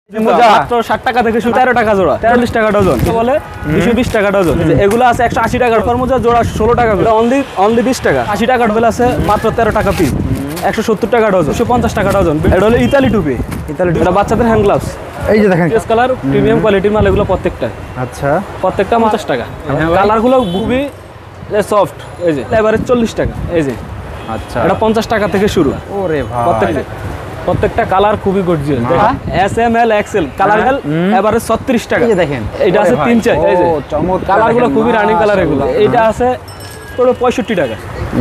মাত্র 60 টাকা থেকে শুরু 13 টাকা জোড়া 43 টাকা ডজন বলে 220 টাকা ডজন এগুলো আছে 180 টাকা মোজা জোড়া 16 টাকা করে অনলি 20 টাকা 80 টাকা ডবল আছে মাত্র 13 টাকা পিস 170 টাকা ডজন 150 টাকা ডজন এটা হলো ইতালি টুপি এটা বাচ্চাদের হ্যান্ড গ্লাভস এই যে দেখেন এস কালার প্রিমিয়াম কোয়ালিটির মাল এগুলো প্রত্যেকটা আচ্ছা প্রত্যেকটা 50 টাকা কালারগুলো খুবই সফট এই যে এভারেজ 40 টাকা এই যে আচ্ছা এটা 50 টাকা থেকে শুরু ওরে ভাই প্রত্যেকটা কালার খুবই গর্জিয়াস দেখেন S M L XL colour average 36 টাকা এই যে দেখেন এটা আছে 3-4 এই যে চমৎকার কালারগুলো খুবই রানিং কালার এগুলো এটা আছে পুরো 65 টাকা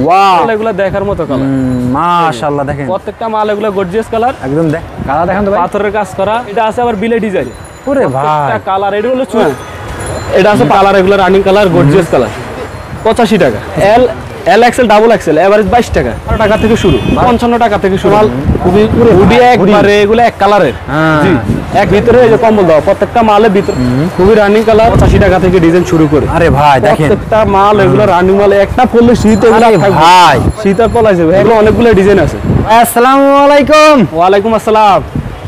ওয়াও এগুলো দেখার মতো কালার মাশাআল্লাহ দেখেন প্রত্যেকটা মাল এগুলো গর্জিয়াস কালার একদম দেখ কালার দেখেন তো ভাই পাথরের কাজ করা এটা আছে আবার বিলে ডিজাইন ওরে ভাই প্রত্যেকটা কালার এটা হলো এটা আছে কালার এগুলো রানিং কালার গর্জিয়াস কালার 85 টাকা L XL double XL average 22 টাকা 12 টাকা থেকে শুরু 55 টাকা থেকে শুরু খুবই খুবই একবারে এগুলো এক কালারের জি এক ভিতরে এই যে কম্বল দাও প্রত্যেকটা মালের ভিতর খুবই রানিং কালার 85 টাকা থেকে ডিজাইন শুরু করে আরে ভাই দেখেন প্রত্যেকটা মাল এগুলো রানিং মাল একটা পড়লে শীত এগুলো ভাই শীত আর পলাই যাবে এগুলো অনেকগুলো ডিজাইন আছে আসসালামু আলাইকুম ওয়া আলাইকুম আসসালাম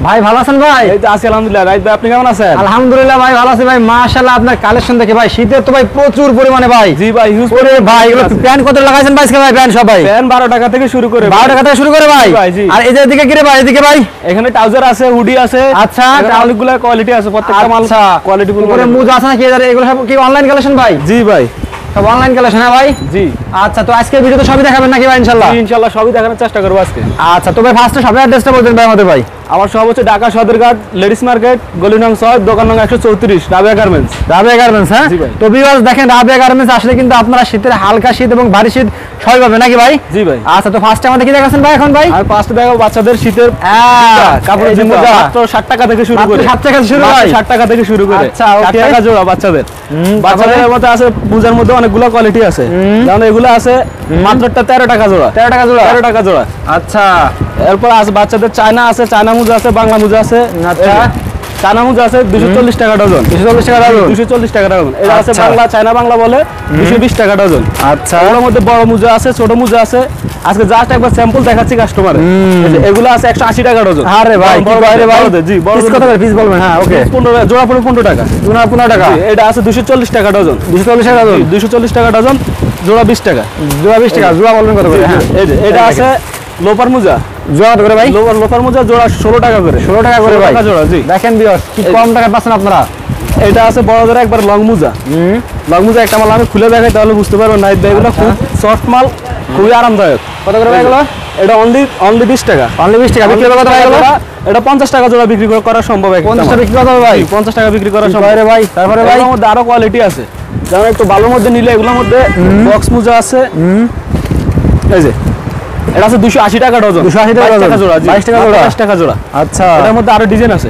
ভাই ভালো আছেন ভাই এই যে আছি আলহামদুলিল্লাহ রাইত ভাই আপনি কেমন আছেন আলহামদুলিল্লাহ ভাই ভালো আছি ভাই মাশাআল্লাহ আপনার কালেকশন দেখে ভাই শীতে তো ভাই প্রচুর পরিমাণে ভাই জি ভাই হিউজ করে ভাই এগুলো প্যান্ট কত লাগাইছেন ভাই আজকে ভাই প্যান্ট সব ভাই প্যান্ট 12 টাকা থেকে শুরু করে 12 টাকা থেকে শুরু করে ভাই আর এই যে এদিকে কি রে ভাই এদিকে ভাই এখানে ট্রাউজার আছে হুডি আছে আচ্ছা অনেকগুলো কোয়ালিটি আছে প্রত্যেকটা মাল কোয়ালিটি ফুল করে মোজা আছে নাকি এগুলো সব কি অনলাইন কালেকশন ভাই জি ভাই সব অনলাইন কালেকশন হ্যাঁ ভাই জি আচ্ছা তো আজকে ভিডিওতে সবই দেখাবেন নাকি ভাই ইনশাআল্লাহ ইনশাআল্লাহ সবই দেখানোর চেষ্টা করব আজকে আচ্ছা তো ভাই ফার্স্টে সবার অ্যাড্রেসটা বলবেন ভাই আমাদের ভাই আমার সব হচ্ছে ঢাকা সদরঘাট লেডিস মার্কেট গলি নং 6 দোকান নং 134 রাবিয়া গার্মেন্টস হ্যাঁ তো ভিউয়ার্স দেখেন রাবিয়া গার্মেন্টস আসলে কিন্তু আপনারা শীতের হালকা শীত এবং ভারী শীত সবই পাবেন নাকি ভাই জি ভাই আচ্ছা তো ফার্স্টে আমাদের কি দেখাচ্ছেন ভাই এখন ভাই আমি ফার্স্টে দেখাবো বাচ্চাদের শীতের কাপড়ের মোজা মাত্র 60 টাকা থেকে শুরু করে 60 টাকা থেকে শুরু ভাই 60 টাকা থেকে শুরু করে আচ্ছা ওকে 60 টাকা জোড়া বাচ্চাদের বাচ্চাদের মধ্যে আছে মোজার মধ্যে অনেকগুলো কোয়ালিটি আছে যেমন এগুলো আছে মাত্রটা 13 টাকা জোড়া 13 টাকা জোড়া আচ্ছা এরপর আছে বাচ্চাদের চায়না আছে চায়না মোজা আছে বাংলা মোজা আছে আচ্ছা চায়না মোজা আছে 240 টাকা ডজন 240 টাকা ডজন এটা আছে বাংলা চায়না বাংলা বলে 220 টাকা ডজন আচ্ছা এর মধ্যে বড় মোজা আছে ছোট মোজা আছে আজকে জাস্ট একবার স্যাম্পল দেখাচ্ছি কাস্টমারে এগুলো আছে 180 টাকা ডজন আরে ভাই বড় বাইরে ভাই জি বড় পিস কত করে পিস বলবেন হ্যাঁ ওকে 15 জোড়া পড়ে 15 টাকা জোড়া 15 টাকা এটা আছে 240 টাকা ডজন 240 টাকা ডজন 240 টাকা ডজন জোড়া 20 টাকা জোড়া বলবেন কত করে হ্যাঁ এটা আছে লোপার মোজা জোড়া কত করে ভাই লোপার মোজা জোড়া 16 টাকা করে ভাই জোড়া জি দেখেন ভিউয়ার্স কি কম টাকা পাচ্ছেন আপনারা এটা আছে বড় জোড়া একবার লং মোজা একটা মাল আমি খুলে দেখাই তাহলে বুঝতে পারবেন নাইট ভাই এগুলো খুব সফট মাল খুবই আরামদায়ক কত করে ভাই এগুলো এটা অনলি 20 টাকা বিক্রি কত ভাই এগুলো এটা 50 টাকা জোড়া বিক্রি করা সম্ভব 50 টাকা বিক্রি করা ভাই 50 টাকা বিক্রি করা সম্ভব আরে ভাই তারপরে ভাই এর মধ্যে আরো কোয়ালিটি আছে যেমন একটু ভালোর মধ্যে নিলে এগুলোর মধ্যে বক্স মোজা আছে এই যে এটা আছে 280 টাকা ডজন 280 টাকা জোড়া 22 টাকা জোড়া 50 টাকা জোড়া আচ্ছা এর মধ্যে আরো ডিজাইন আছে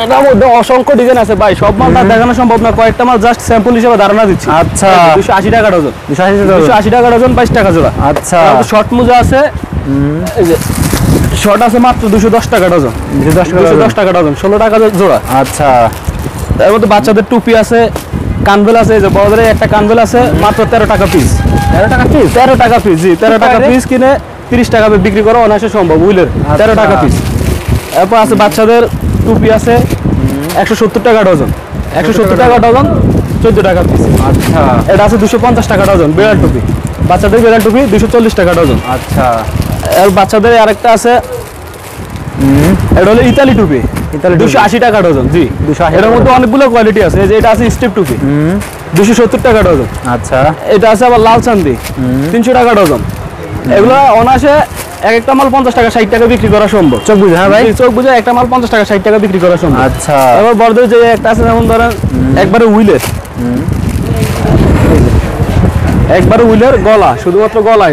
এটার মধ্যে অসংখ্য ডিজাইন আছে ভাই সব মাল দেখানো সম্ভব না কয়েকটা মাল জাস্ট স্যাম্পল হিসেবে ধারণা দিচ্ছি আচ্ছা 280 টাকা ডজন 280 টাকা ডজন 22 টাকা জোড়া আচ্ছা শর্ট মোজা আছে এই যে শর্ট আছে মাত্র 210 টাকা ডজন 210 টাকা ডজন 16 টাকা জোড়া আচ্ছা এর মধ্যে বাচ্চাদের টুপি আছে কানবেল আছে এই যে বড়দের একটা কানবেল আছে মাত্র 13 টাকা পিস 13 টাকা পিস জি 13 টাকা পিস কিনে 30 টাকা বিক্রি করা অনায়াসে সম্ভব উইলের 13 টাকা পিস এরপর আছে বাচ্চাদের টুপি আছে 170 টাকা ডজন 170 টাকা ডজন 14 টাকা পিস আচ্ছা এটা আছে 250 টাকা ডজন বিড়াল টুপি বাচ্চাদের বিড়াল টুপি 240 টাকা ডজন আচ্ছা আর বাচ্চাদের আরেকটা আছে এটা হলো ইতালি টুপি 280 টাকা ডজন জি 280 এর মধ্যে অনেকগুলো কোয়ালিটি আছে এই যে এটা আছে স্টেপ টুপি 270 টাকা ডজন আচ্ছা এটা আছে আবার লাল চাঁদি 300 টাকা ডজন এগুলো অনায়াসে একটা মাল 50 টাকা 60 টাকা বিক্রি করা সম্ভব চোখ বুঝে হ্যাঁ ভাই চোখ বুঝে একটা মাল 50 টাকা 60 টাকা বিক্রি করা সম্ভব আচ্ছা এবার বড়দের যে একটা আছে যেমন ধরেন একবারে হুইলের গলা শুধুমাত্র গলা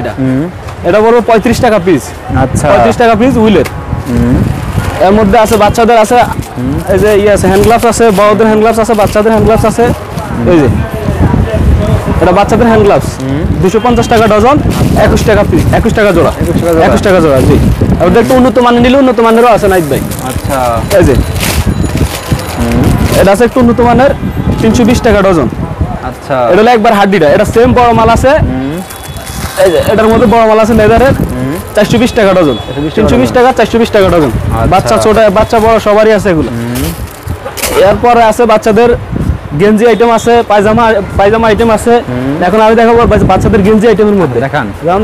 এটা বলবো 35 টাকা পিস আচ্ছা 35 টাকা পিস হুইলের এর মধ্যে আছে বাচ্চাদের আছে এই যে আছে হ্যান্ড গ্লাভস আছে বড়দের হ্যান্ড গ্লাভস আছে বাচ্চাদের হ্যান্ড গ্লাভস আছে এই যে এটা বাচ্চাদের হ্যান্ড গ্লাভস 250 টাকা ডজন 21 টাকা পিস 21 টাকা জোড়া 21 টাকা জোড়া জি আর একটু উন্নত মানের নিলে উন্নত মানেরও আছে নাইট ভাই আচ্ছা এই যে এটা আছে একটু উন্নত মানের 320 টাকা ডজন আচ্ছা এটা হলো একবার হাড্ডিটা এটা সেম বড় মাল আছে এই যে এটার মধ্যে বড় মাল আছে লেদারের 420 টাকা ডজন, 320 টাকা 420 টাকা ডজন। বাচ্চা ছোট বাচ্চা বড় সবারই আছে এগুলো। এরপরে আছে বাচ্চাদের গেঞ্জি আইটেম আছে, পায়জামা আইটেম আছে। এখন আমি দেখাবো বাচ্চাদের গেঞ্জি আইটেমের মধ্যে। দেখান। যেমন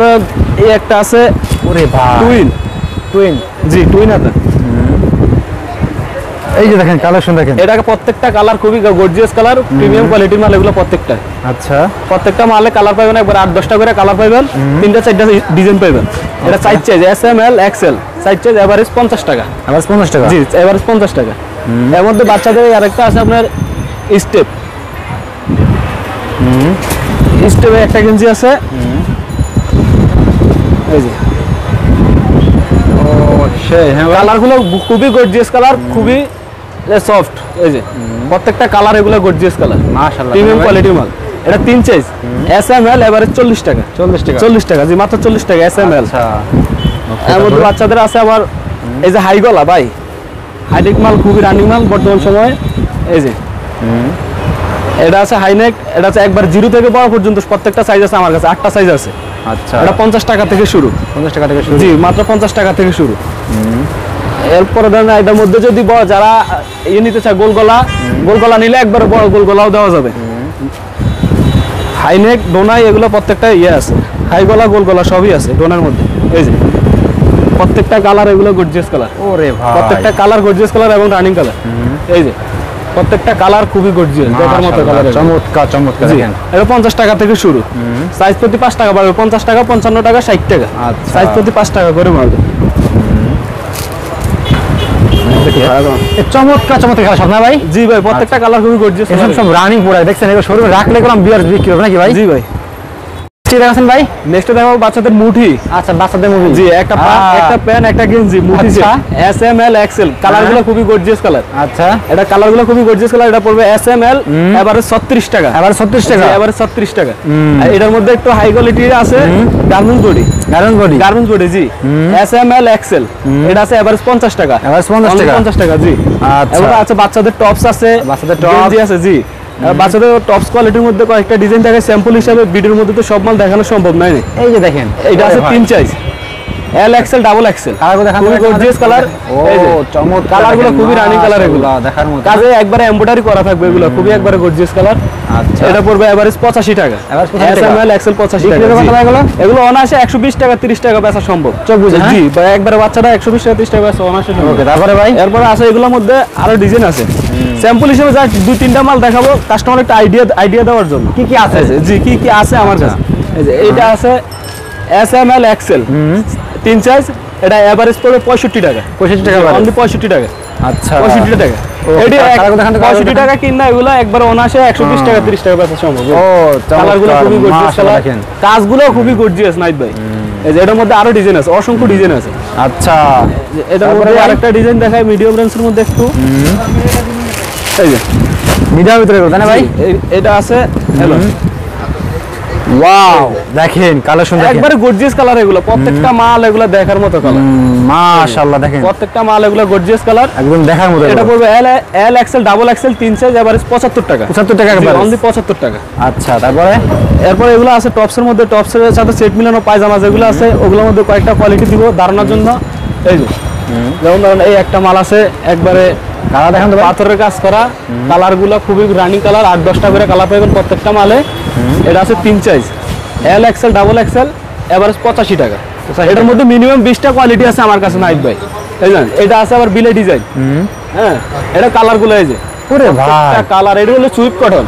এই একটা আছে, ওরে ভাই টুইন জি টুইন আছে। এই যে দেখেন কালেকশন দেখেন, এটা প্রত্যেকটা কালার খুবই গর্জিয়াস কালার, প্রিমিয়াম কোয়ালিটির মাল এগুলো প্রত্যেকটা। আচ্ছা প্রত্যেকটা মালে কালার পাবেন একবার 8-10টা করে কালার পাবেন, 3-4টা ডিজাইন পাবেন। এটা সাইজ চাইজ S M L XL, size চাইজ এভারেজ 50 টাকা। আবার 50 টাকা? জি এভারেজ 50 টাকা। এর মধ্যে বাচ্চাদের আরেকটা আছে আপনার স্টেপ, স্টেপে একটা গেঞ্জি আছে। এই যে কালারগুলো খুবই গর্জিয়াস কালার, খুবই সফট। এই যে প্রত্যেকটা কালার এগুলো গর্জিয়াস কালার, মাশাআল্লাহ প্রিমিয়াম কোয়ালিটির মাল। এটা 3 size, S M L average 40 টাকা। 40 টাকা জি, মাত্র 40 টাকা এস এম এল। আচ্ছা এর মধ্যে বাচ্চাদের আছে আবার এই যে হাই গলা, ভাই হাইটেক মাল, খুবই রানিং মাল বর্তমান সময়ে। এই যে এটা আছে হাইনেক, এটা আছে একবার 0 থেকে বড় পর্যন্ত প্রত্যেকটা সাইজ আছে আমার কাছে, 8টা সাইজ আছে। আচ্ছা এটা 50 টাকা থেকে শুরু। 50 টাকা থেকে শুরু? জি মাত্র 50 টাকা থেকে শুরু। এরপরে ধরেন এটার মধ্যে যদি যারা নিতে চায় গোলগলা নিলে একবার বড় গোলগলাও দেওয়া যাবে। হাইনেক ডোনাই এগুলো প্রত্যেকটা আছে, হাই গলা গোলগলা সবই আছে ডোনার মধ্যে। এই যে প্রত্যেকটা কালার এগুলো গর্জিয়াস কালার। ওরে ভাই প্রত্যেকটা কালার গর্জিয়াস কালার এবং রানিং কালার। এই যে প্রত্যেকটা কালার খুবই গর্জিয়াস, দেখার মতো কালার। চমৎকার চমৎকার দেখেন। এটা 50 টাকা থেকে শুরু, সাইজ প্রতি 5 টাকা বাড়বে। 50 টাকা, 55 টাকা, 60 টাকা, সাইজ প্রতি 5 টাকা করে বাড়বে। চমৎকার চমৎকার কালার সব না ভাই? জি ভাই প্রত্যেকটা কালার খুবই গর্জিয়াস। এসব সব রানিং প্রোডাক্ট দেখছেন, এগুলো শোরুমে রাখলে কোন বিয়ার বিক্রি হবে নাকি ভাই? জি ভাই। দেখাচ্ছেন ভাই, নেক্সট দেখাবো বাচ্চাদের মুঠি। আচ্ছা বাচ্চাদের মুভি, জি একটা প্যান্ট একটা গেঞ্জি মুঠি, এস এম এল এক্সেল। কালারগুলো খুবই গর্জিয়াস কালার। আচ্ছা এটা কালারগুলো খুবই গর্জিয়াস কালার। এটা পড়বে এস এম এল এভারেজ 36 টাকা। এবার 36 টাকা? এভারেজ 36 টাকা। আর এটার মধ্যে একটু হাই কোয়ালিটির আছে গার্মেন্টস বডি জি, এস এম এল এক্সেল। এটা আছে এভারেজ 50 টাকা। এভারেজ 50 টাকা জি। আচ্ছা এবার আছে বাচ্চাদের টপস আছে, বাচ্চাদের টপ গেঞ্জি আছে। জি বাচ্চাদের টপস কোয়ালিটির মধ্যে কয়েকটা ডিজাইন থাকে স্যাম্পল হিসাবে, ভিডিওর মধ্যে তো সব মাল দেখানো সম্ভব নয়। এই যে দেখেন এটা আছে 3 size, L XL double XL. কালারগুলো দেখান, খুবই গর্জিয়াস কালার। ও চমৎকার কালারগুলো খুবই রানিং কালার, এগুলো দেখার মতো। কাজে একবারে এমব্রয়ডারি করা থাকবে, এগুলো খুবই একবারে গর্জিয়াস কালার। আচ্ছা এটা পড়বে এভারেজ 85 টাকা। এস এম এল এক্সেল 85 টাকা। এগুলো অনায়াসে 120 টাকা 30 টাকা বেচা সম্ভব। জি একবারে বাচ্চারা 120 টাকা 30 টাকা বেচা অনায়াসে সম্ভব। ওকে তারপরে ভাই এরপরে আছে এগুলোর মধ্যে আরো ডিজাইন আছে। স্যাম্পল হিসেবে যা 2-3টা মাল দেখাবো কাস্টমার একটা আইডিয়া দেওয়ার জন্য কি কি আছে। জি কি কি আছে আমার কাছে। এই যে এইটা আছে S M L XL 3 size. এটা এভারেজ পড়বে 65 টাকা। 65 টাকা অনলি 65 টাকা। আচ্ছা 65 টাকা। এটি 65 টাকা কিনা এগুলো একবার অনায়াসে 120 টাকা 30 টাকা বেচা সম্ভব। ও কালারগুলো খুবই গর্জিয়াস কালার, কাজগুলো খুবই গর্জিয়াস নাইট ভাই। এই যে এটার মধ্যে আরো ডিজাইন আছে, অসংখ্য ডিজাইন আছে। আচ্ছা এটার মধ্যে আরেকটা ডিজাইন দেখাই মিডিয়াম রেঞ্জের মধ্যে একটু। এই যে মিডিয়ার ভিতরে তাই না ভাই? এটা আছে হ্যালো, ওয়াও দেখেন কালেকশন দেখেন, একবারে গর্জিয়াস কালার এগুলো। প্রত্যেকটা মাল এগুলো দেখার মতো কালার। মাশাআল্লাহ দেখেন প্রত্যেকটা মাল এগুলো গর্জিয়াস কালার, একদম দেখার মতো। এটা পড়বে L XL double XL 3 size average 75 টাকা। 75 টাকা একবার অনলি 75 টাকা। আচ্ছা তারপরে এরপর এগুলো আছে টপসের মধ্যে, টপসের সাথে সেট মিলানো পায়জামা যেগুলো আছে ওগুলোর মধ্যে কয়েকটা কোয়ালিটি দিব ধারণার জন্য। এই যে যেমন ধরেন এই একটা মাল আছে একবারে কালার দেখেন তো পাথরের কাজ করা, কালারগুলো খুবই রানিং কালার, 8-10টা করে কালার পাবেন প্রত্যেকটা মালে। এটা আছে 3 size L XL double XL average 85 টাকা। এটার মধ্যে মিনিমাম 20টা কোয়ালিটি আছে আমার কাছে নাইট ভাই। এই জানেন এটা আছে আবার বিলে ডিজাইন। হ্যাঁ এটা কালারগুলো এই যে ওরে ভাই কালার। এটা হলো সুইপ কটন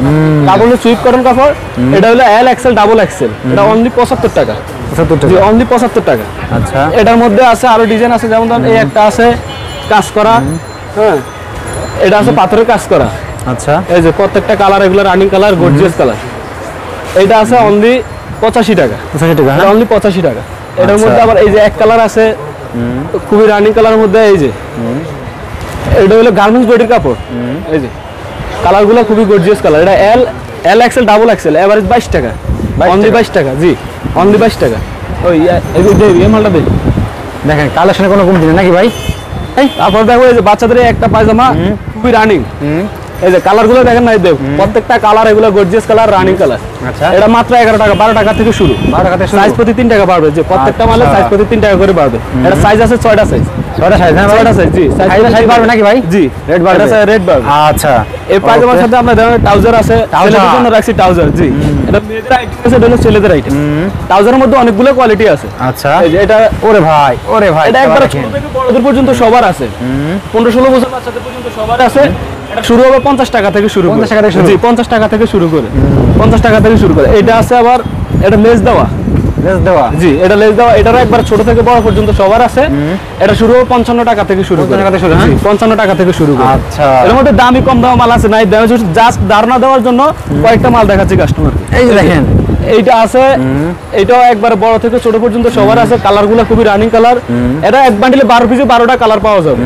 কাপড়, হলো সুইপ কটন কাপড়। এটা হলো এল এক্সেল ডাবল এক্সেল। এটা অনলি 75 টাকা। 75 টাকা অনলি 75 টাকা। আচ্ছা এটার মধ্যে আছে আরো ডিজাইন আছে, যেমন ধরুন এই একটা আছে কাজ করা। হ্যাঁ এটা আছে পাথরের কাজ করা। আচ্ছা এই যে প্রত্যেকটা কালার এগুলো রানিং কালার, গর্জিয়াস কালার। এইটা আছে অনলি 85 টাকা। 85 টাকা অনলি 85 টাকা। এটার মধ্যে আবার এই যে এক কালার আছে খুবই রানিং কালারের মধ্যে। এই যে এটা হলো গার্মেন্টস বডির কাপড়। এই যে কালারগুলো খুবই গর্জিয়াস কালার। এটা L XL double XL average 22 টাকা। অনলি 22 টাকা। জি অনলি 22 টাকা। ওই এই মালটা দেখেন কালেকশনে কোনো কমতি নেই নাকি ভাই? তারপর দেখো এই যে বাচ্চাদের একটা পায়জামা খুবই রানিং, এই যে কালার গুলো দেখেন না, এই দেখ প্রত্যেকটা কালার এগুলো গর্জিয়াস কালার, রানিং কালার। আচ্ছা এটা মাত্র 11 টাকা, 12 টাকা থেকে শুরু। 12 টাকা থেকে শুরু। সাইজ প্রতি 3 টাকা বাড়বে, যে প্রত্যেকটা মালে আচ্ছা। সাইজ প্রতি 3 টাকা করে বাড়বে। এটা সাইজ আছে 6টা সাইজ। 6টা সাইজ না ভাই? 6টা সাইজ, জি। সাইজ বাড়বে নাকি ভাই? জি, রেড বাড়বে। এটা রেড বাড়বে। আচ্ছা এই পায়জামার সাথে আমরা দেখেন ট্রাউজার আছে, ট্রাউজার। ছেলেদের জন্য রাখছি ট্রাউজার, জি। এটা মেয়েদের আইটেম আছে, এটা হলো ছেলেদের আইটেম। ট্রাউজারের মধ্যে অনেকগুলো কোয়ালিটি আছে। আচ্ছা এই যে এটা, ওরে ভাই এটা একবারে ছোট থেকে বড়দের পর্যন্ত সবার আছে। 15-16 বছর বাচ্চাদের পর্যন্ত সবার আছে। এটা শুরু হবে 50 টাকা থেকে শুরু করে। 50 টাকা থেকে শুরু? জি, 50 টাকা থেকে শুরু করে। 50 টাকা থেকে শুরু করে। এটা আছে আবার, এটা লেস দেওয়া। লেস দেওয়া? জি, এটা লেস দেওয়া। এটারও একবার ছোট থেকে বড় পর্যন্ত সবার আছে। এটা শুরু হবে 55 টাকা থেকে শুরু করে। 55 টাকা থেকে শুরু, জি, হ্যাঁ? 55 টাকা থেকে শুরু করে। আচ্ছা এর মধ্যে দামি কম দাম মাল আছে, নাই জাস্ট ধারণা দেওয়ার জন্য কয়েকটা মাল দেখাচ্ছি কাস্টমারকে। এই যে দেখেন এইটা আছে, এটাও একবারে বড় থেকে ছোট পর্যন্ত সবার আছে। কালার গুলো খুবই রানিং কালার। এটা এক বান্ডিলে 12 পিসে 12টা কালার পাওয়া যাবে।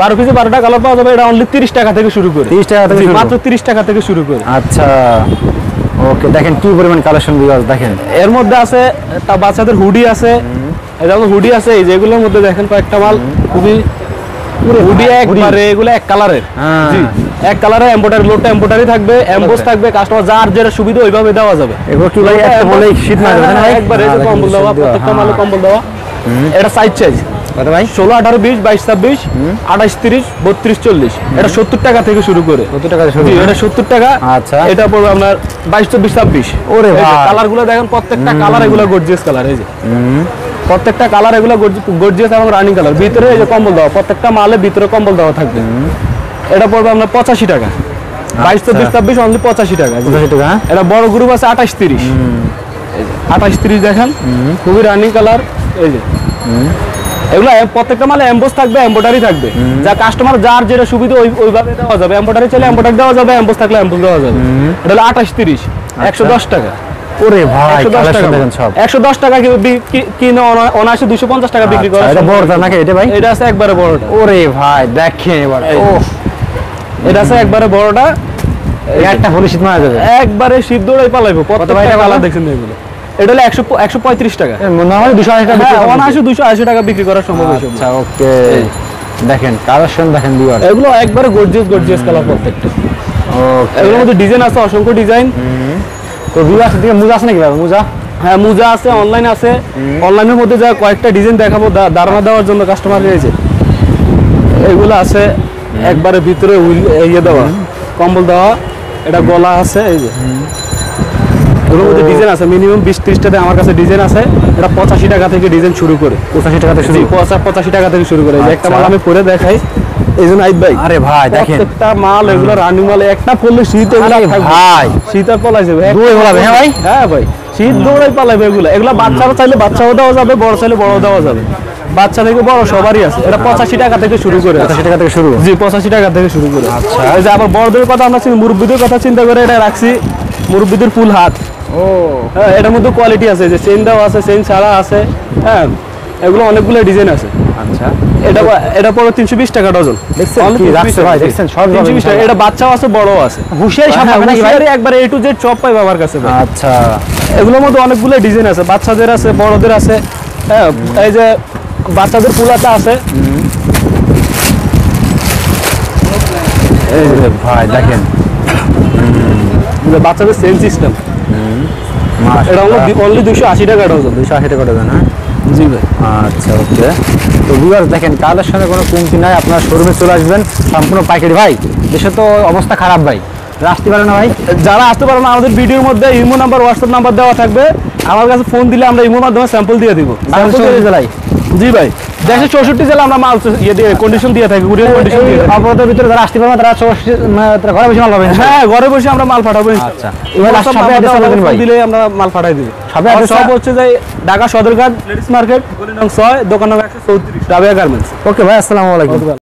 12 পিসে 12টা কালার পাওয়া যাবে। এটা অনলি 30 টাকা থেকে শুরু করে। 30 টাকা থেকে জি, শুরু? মাত্র 30 টাকা থেকে শুরু করে। আচ্ছা ওকে, দেখেন কি পরিমাণ কালেকশন ভিউয়ার্স দেখেন। এর মধ্যে আছে বাচ্চাদের হুডি আছে, এই যেমন হুডি আছে, এই যেগুলোর মধ্যে দেখেন কয়েকটা মাল খুবই হুডি একবারে, এগুলো এক কালারের। হ্যাঁ। জি, এক কালারে এমব্রয়ডারি, লোডটা এমব্রয়ডারি থাকবে, এমবোস থাকবে। কাস্টমার যার যেটা সুবিধা ওইভাবে দেওয়া যাবে। এগুলো কি ভাই একটা বলেই শীত না যাবে না ভাই? একবারে এই যে কম্বল দেওয়া, প্রত্যেকটা মালে কম্বল দেওয়া। এটা সাইজ চাইজ কত ভাই? 16, 18, 20, 22, 26, 28, 30, 32, 40। এটা 70 টাকা থেকে শুরু করে। 70 টাকা থেকে শুরু? জি, এটা 70 টাকা। আচ্ছা। এটা পড়বে আপনার 22, 24, 26। ওরে ভাই। কালার গুলো দেখেন, প্রত্যেকটা কালার এগুলো গর্জিয়াস কালার। এই যে প্রত্যেকটা কালার এগুলো গর্জিয়াস এবং রানিং কালার। ভিতরে এই যে কম্বল দেওয়া, প্রত্যেকটা মালে ভিতরে কম্বল দেওয়া থাকবে। এটা পড়বে আপনার 85 টাকা। 22, 24, 26 অনলি 85 টাকা। 85 টাকা, হ্যাঁ? এটা বড় গ্রুপ আছে 28, 30। 28, 30 দেখেন, খুবই রানিং কালার। এই যে এগুলো প্রত্যেকটা মালে এমবোস থাকবে, এমব্রয়ডারি থাকবে। যা কাস্টমার যার যেটা সুবিধা ওইভাবে দেওয়া যাবে। এমব্রয়ডারি চাইলে এমব্রয়ডারি দেওয়া যাবে, এমবোস থাকলে এমবোস দেওয়া যাবে। এটা হলো 28, 30, 110 টাকা। ওরে ভাই 110 কালেকশন টাকা দেখেন সব। 110 টাকা কিনে অনায়াসে 250 টাকা বিক্রি করে। আচ্ছা, এটা বড়টা নাকি এটা ভাই? এটা আছে একবারে বড়টা। ওরে ভাই দেখেন এবার, এই। ওহ এটা আছে একবারে বড়টা, একটা হলে শীত মারা যাবে। একবারে শীত দৌড়াই পালাইবো। ভাই প্রত্যেকটা এটা কালার কত? দেখছেন এগুলো। এটা হলো 135 টাকা। নরমালি 280 টাকা বিক্রি হ্যাঁ, করা অনায়াসে 280 টাকা বিক্রি করা সম্ভব। এই সব। আচ্ছা ওকে, দেখেন কালেকশন দেখেন ভিউয়ার। এগুলো একবারে গর্জিয়াস কালার প্রত্যেকটা। ওকে, এগুলোর মধ্যে ডিজাইন আছে, অসংখ্য ডিজাইন। তো ভিউয়ার্স দিকে মোজা আছে নাকি ভাই? মোজা? হ্যাঁ, মোজা আছে, অনলাইন আছে। অনলাইনের মধ্যে যা কয়েকটা ডিজাইন দেখাবো ধারণা দেওয়ার জন্য কাস্টমার রয়েছে। এগুলো আছে একবারে ভিতরে ইয়ে দেওয়া, কম্বল দেওয়া। এটা গলা আছে, এই যে এগুলোর মধ্যে ডিজাইন আছে মিনিমাম 20-30টাতে আমার কাছে ডিজাইন আছে। এটা 85 টাকা থেকে ডিজাইন শুরু করে। 85 টাকা থেকে জি, শুরু? 85 টাকা থেকে শুরু করে। এই যে একটা আচ্ছা। মাল আমি পরে দেখাই, এই জন্য আইব ভাই। আরে ভাই দেখেন প্রত্যেকটা মাল এগুলো রানিং মাল, একটা পরলে শীত এগুলো আরে থাকবে। ভাই। শীত আর পলাই যাবে, দৌড়ে পালাবে, হ্যাঁ ভাই? হ্যাঁ ভাই, শীত দৌড়াই পালাবে এগুলো। এগুলো বাচ্চারা চাইলে বাচ্চাও দেওয়া যাবে, বড় চাইলে বড় দেওয়া যাবে। বাচ্চা থেকে বড় সবারই আছে। এটা 85 টাকা থেকে শুরু করে। 85 টাকা থেকে শুরু? জি, 85 টাকা থেকে শুরু করে। আচ্ছা। এই যে আবার বড়দের কথা আমরা মুরব্বিদের কথা চিন্তা করে এটা রাখছি। মুরব্বিদের ফুল হাত। ও হ্যাঁ, এটার মধ্যে কোয়ালিটি আছে, যে চেইন দেওয়া আছে, চেইন ছাড়া আছে। হ্যাঁ, এগুলো অনেকগুলো ডিজাইন আছে। আচ্ছা, এটা পড়ে 320 টাকা ডজন। দেখছেন Only কি 320 রাখছে ভাই? টাকা। দেখছেন সব 320 টাকা। এটা বাচ্চাও আছে, বড়ও আছে। হুঁশিয়ারি সব হ্যাঁ, পাবে নাকি ভাই? হুঁশিয়ারি একবারে A to Z সব পাই বাবার কাছে ভাই। আচ্ছা এগুলোর মধ্যে অনেকগুলো ডিজাইন আছে, বাচ্চাদের আছে, বড়দের আছে। হ্যাঁ, এই যে বাচ্চাদের পুলাটা আছে। এই যে ভাই দেখেন যে বাচ্চাদের সেল সিস্টেম। এটা হলো অনলি 280 টাকা ডজন। 280 টাকা ডজন, হ্যাঁ? জি ভাই। আচ্ছা ওকে, তো ভিউয়ার্স দেখেন কালেকশনে কোনো কমতি নাই। আপনার শোরুমে চলে আসবেন, সম্পূর্ণ পাইকারি। ভাই দেশে তো অবস্থা খারাপ ভাই, আসতে পারে না ভাই? যারা আসতে পারে না, আমাদের ভিডিওর মধ্যে ইমো নাম্বার, হোয়াটসঅ্যাপ নাম্বার দেওয়া থাকবে। আমার কাছে ফোন দিলে আমরা ইমোর মাধ্যমে স্যাম্পল দিয়ে দিব। জেলায়? জি ভাই, দেশের 64 জেলা আমরা মাল ইয়ে দিয়ে কন্ডিশন দিয়ে থাকি, কুরিয়ার কন্ডিশন দিয়ে থাকি। অবরোধের ভিতরে যারা আসতে পারবে না তারা তারা ঘরে বসে মাল পাবেন? হ্যাঁ, ঘরে বসে আমরা মাল পাঠাবো। আচ্ছা, এবার সবে অ্যাড্রেস বলবেন ভাই? দিলে আমরা মাল পাঠাই দিব। সবে আর অ্যাড্রেস সব হচ্ছে যে ঢাকা সদরঘাট লেডিস মার্কেট, গলি নং 6, দোকান নং 134, রাবেয়া গার্মেন্টস। ওকে ভাই, আসসালামু আলাইকুম।